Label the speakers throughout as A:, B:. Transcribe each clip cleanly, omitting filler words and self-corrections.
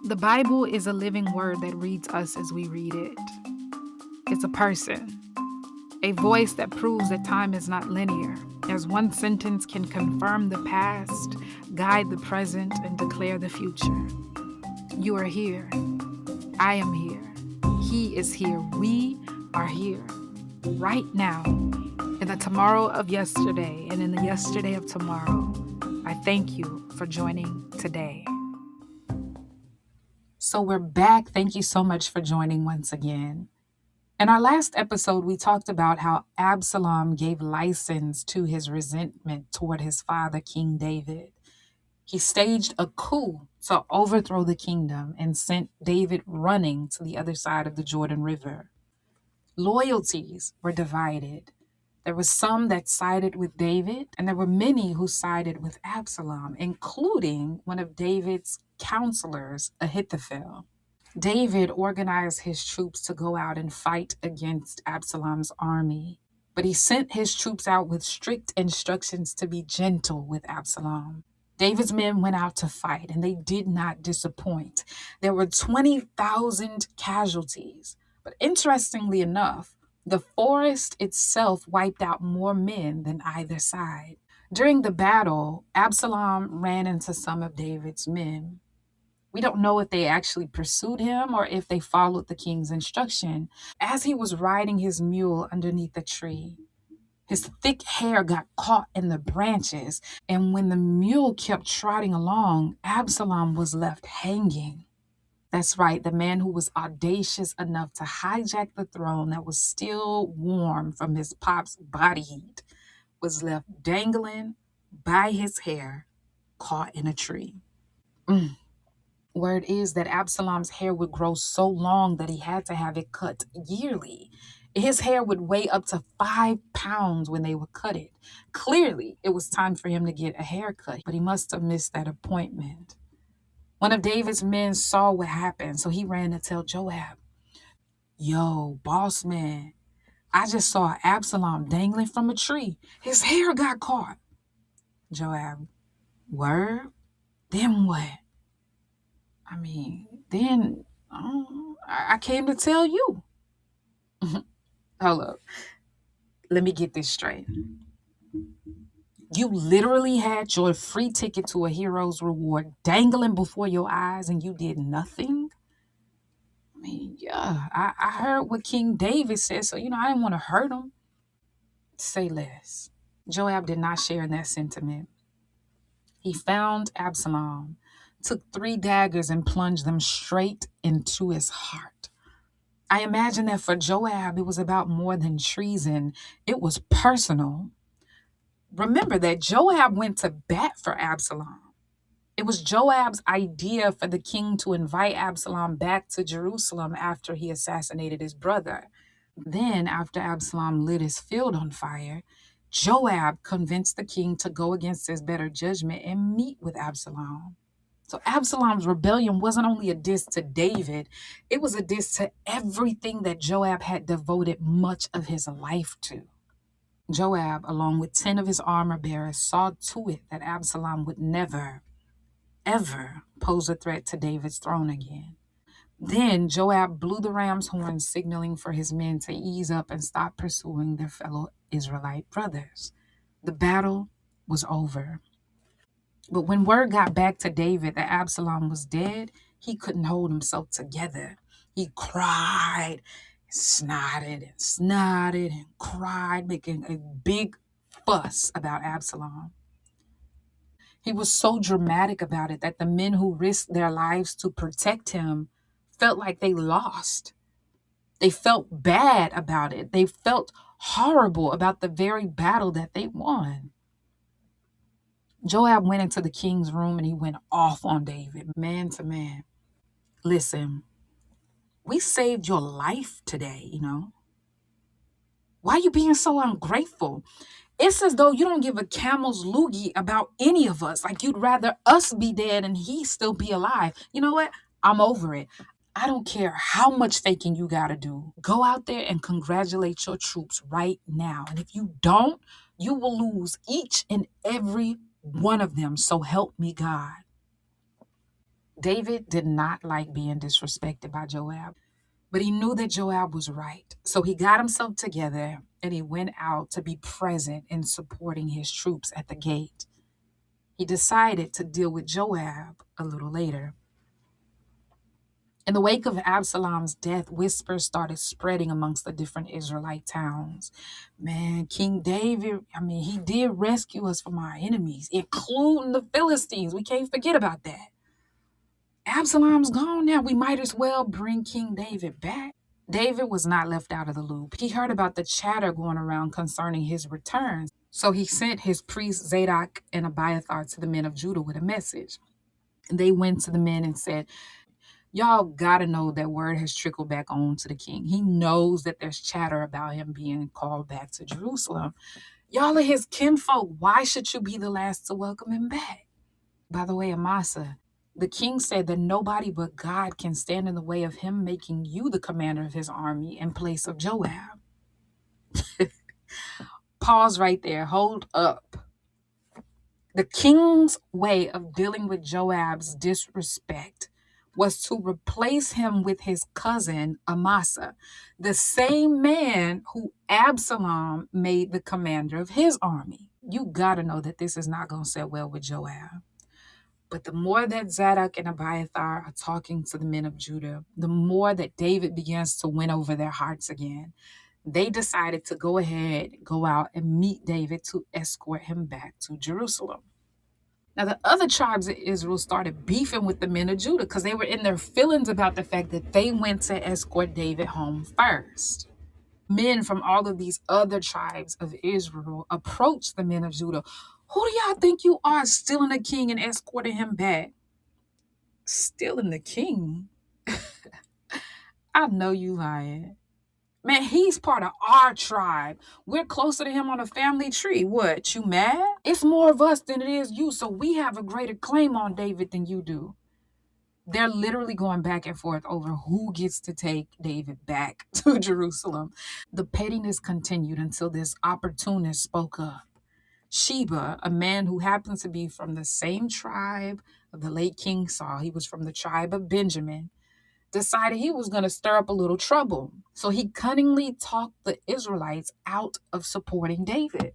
A: The Bible is a living word that reads us as we read it. It's a person, a voice that proves that time is not linear, as one sentence can confirm the past, guide the present, and declare the future. You are here. I am here. He is here. We are here. Right now, in the tomorrow of yesterday and in the yesterday of tomorrow, I thank you for joining today. So we're back. Thank you so much for joining once again. In our last episode, we talked about how Absalom gave license to his resentment toward his father, King David. He staged a coup to overthrow the kingdom and sent David running to the other side of the Jordan River. Loyalties were divided. There were some that sided with David, and there were many who sided with Absalom, including one of David's counselors, Ahithophel. David organized his troops to go out and fight against Absalom's army, but he sent his troops out with strict instructions to be gentle with Absalom. David's men went out to fight, and they did not disappoint. There were 20,000 casualties, but interestingly enough, the forest itself wiped out more men than either side. During the battle, Absalom ran into some of David's men. We don't know if they actually pursued him or if they followed the king's instruction. As he was riding his mule underneath a tree, his thick hair got caught in the branches, and when the mule kept trotting along, Absalom was left hanging. That's right, the man who was audacious enough to hijack the throne that was still warm from his pop's body heat was left dangling by his hair, caught in a tree. Word is that Absalom's hair would grow so long that he had to have it cut yearly. His hair would weigh up to 5 pounds when they would cut it. Clearly, it was time for him to get a haircut, but he must have missed that appointment. One of David's men saw what happened, so he ran to tell Joab, "Yo, boss man, I just saw Absalom dangling from a tree. His hair got caught." Joab, "Word? Then what?" Then I came to tell you. Hold up. Let me get this straight. You literally had your free ticket to a hero's reward dangling before your eyes and you did nothing? Yeah, I heard what King David said, so, I didn't want to hurt him. Say less. Joab did not share in that sentiment. He found Absalom, took 3 daggers and plunged them straight into his heart. I imagine that for Joab, it was about more than treason. It was personal. Remember that Joab went to bat for Absalom. It was Joab's idea for the king to invite Absalom back to Jerusalem after he assassinated his brother. Then, after Absalom lit his field on fire, Joab convinced the king to go against his better judgment and meet with Absalom. So Absalom's rebellion wasn't only a diss to David, it was a diss to everything that Joab had devoted much of his life to. Joab, along with 10 of his armor bearers, saw to it that Absalom would never, ever pose a threat to David's throne again. Then Joab blew the ram's horn, signaling for his men to ease up and stop pursuing their fellow Israelite brothers. The battle was over. But when word got back to David that Absalom was dead, he couldn't hold himself together. He cried, snotted and cried, making a big fuss about Absalom. He was so dramatic about it that the men who risked their lives to protect him felt like they lost. They felt bad about it. They felt horrible about the very battle that they won. Joab went into the king's room and he went off on David, man to man. "Listen, we saved your life today, Why are you being so ungrateful? It's as though you don't give a camel's loogie about any of us. Like you'd rather us be dead and he still be alive. You know what? I'm over it. I don't care how much faking you got to do. Go out there and congratulate your troops right now. And if you don't, you will lose each and every one of them. So help me God." David did not like being disrespected by Joab, but he knew that Joab was right. So he got himself together and he went out to be present in supporting his troops at the gate. He decided to deal with Joab a little later. In the wake of Absalom's death, whispers started spreading amongst the different Israelite towns. Man, King David, he did rescue us from our enemies, including the Philistines. We can't forget about that. Absalom's gone now. We might as well bring King David back. David was not left out of the loop. He heard about the chatter going around concerning his return. So he sent his priests Zadok and Abiathar to the men of Judah with a message. They went to the men and said, y'all gotta know that word has trickled back on to the king. He knows that there's chatter about him being called back to Jerusalem. Y'all are his kinfolk. Why should you be the last to welcome him back? By the way, Amasa, the king said that nobody but God can stand in the way of him making you the commander of his army in place of Joab. Pause right there. Hold up. The king's way of dealing with Joab's disrespect was to replace him with his cousin Amasa, the same man who Absalom made the commander of his army. You gotta know that this is not gonna sit well with Joab. But the more that Zadok and Abiathar are talking to the men of Judah, the more that David begins to win over their hearts again. They decided to go out and meet David to escort him back to Jerusalem. Now, the other tribes of Israel started beefing with the men of Judah because they were in their feelings about the fact that they went to escort David home first. Men from all of these other tribes of Israel approached the men of Judah. Who do y'all think you are, stealing the king and escorting him back? Stealing the king? I know you lying. Man, he's part of our tribe. We're closer to him on a family tree. What, you mad? It's more of us than it is you, so we have a greater claim on David than you do. They're literally going back and forth over who gets to take David back to Jerusalem. The pettiness continued until this opportunist spoke up. Sheba, a man who happens to be from the same tribe of the late King Saul, he was from the tribe of Benjamin, decided he was going to stir up a little trouble. So he cunningly talked the Israelites out of supporting David.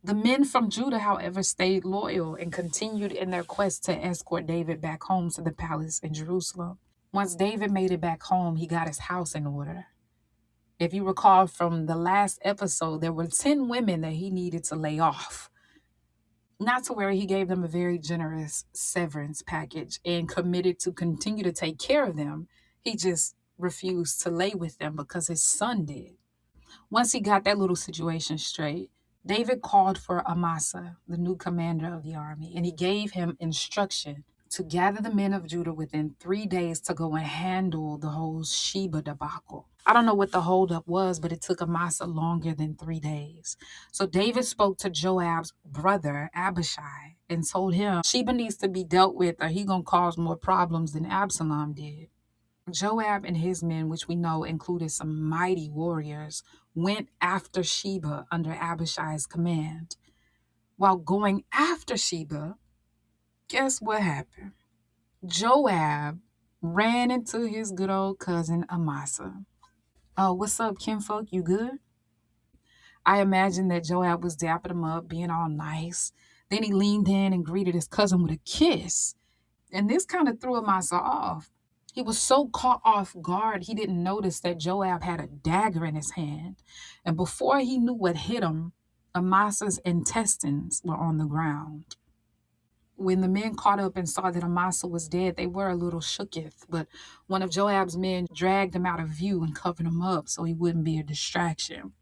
A: The men from Judah, however, stayed loyal and continued in their quest to escort David back home to the palace in Jerusalem. Once David made it back home, he got his house in order. If you recall from the last episode, there were 10 women that he needed to lay off. Not to worry, he gave them a very generous severance package and committed to continue to take care of them. He just refused to lay with them because his son did. Once he got that little situation straight, David called for Amasa, the new commander of the army, and he gave him instruction to gather the men of Judah within 3 days to go and handle the whole Sheba debacle. I don't know what the holdup was, but it took Amasa longer than 3 days. So David spoke to Joab's brother, Abishai, and told him Sheba needs to be dealt with or he gonna cause more problems than Absalom did. Joab and his men, which we know included some mighty warriors, went after Sheba under Abishai's command. While going after Sheba, guess what happened? Joab ran into his good old cousin Amasa. Oh, what's up, kinfolk? You good? I imagine that Joab was dapping him up, being all nice. Then he leaned in and greeted his cousin with a kiss. And this kind of threw Amasa off. He was so caught off guard, he didn't notice that Joab had a dagger in his hand. And before he knew what hit him, Amasa's intestines were on the ground. When the men caught up and saw that Amasa was dead, they were a little shooketh, but one of Joab's men dragged him out of view and covered him up so he wouldn't be a distraction.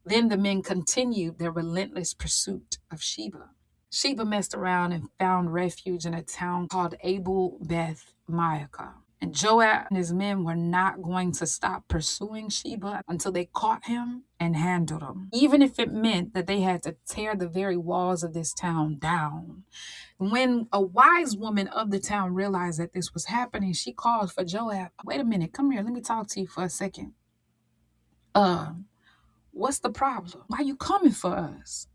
A: Then the men continued their relentless pursuit of Sheba. Sheba messed around and found refuge in a town called Abel Beth Maacah. And Joab and his men were not going to stop pursuing Sheba until they caught him and handled him, even if it meant that they had to tear the very walls of this town down. When a wise woman of the town realized that this was happening, she called for Joab. Wait a minute, come here, let me talk to you for a second. What's the problem? Why are you coming for us?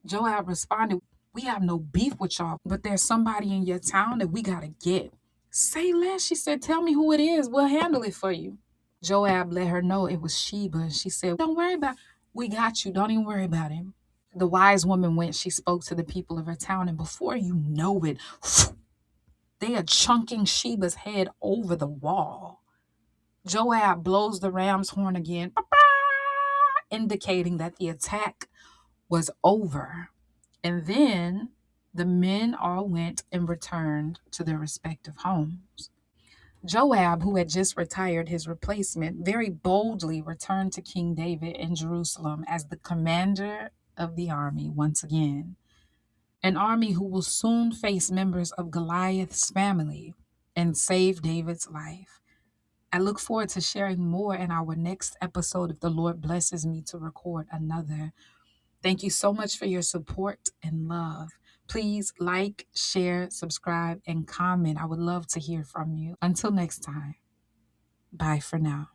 A: Joab responded, we have no beef with y'all, but there's somebody in your town that we gotta get. Say less. She said, tell me who it is. We'll handle it for you. Joab let her know it was Sheba. And she said, don't worry about it. We got you. Don't even worry about him. The wise woman went. She spoke to the people of her town. And before you know it, they are chunking Sheba's head over the wall. Joab blows the ram's horn again, indicating that the attack was over. And then the men all went and returned to their respective homes. Joab, who had just retired his replacement, very boldly returned to King David in Jerusalem as the commander of the army once again. An army who will soon face members of Goliath's family and save David's life. I look forward to sharing more in our next episode if the Lord blesses me to record another. Thank you so much for your support and love. Please like, share, subscribe, and comment. I would love to hear from you. Until next time, bye for now.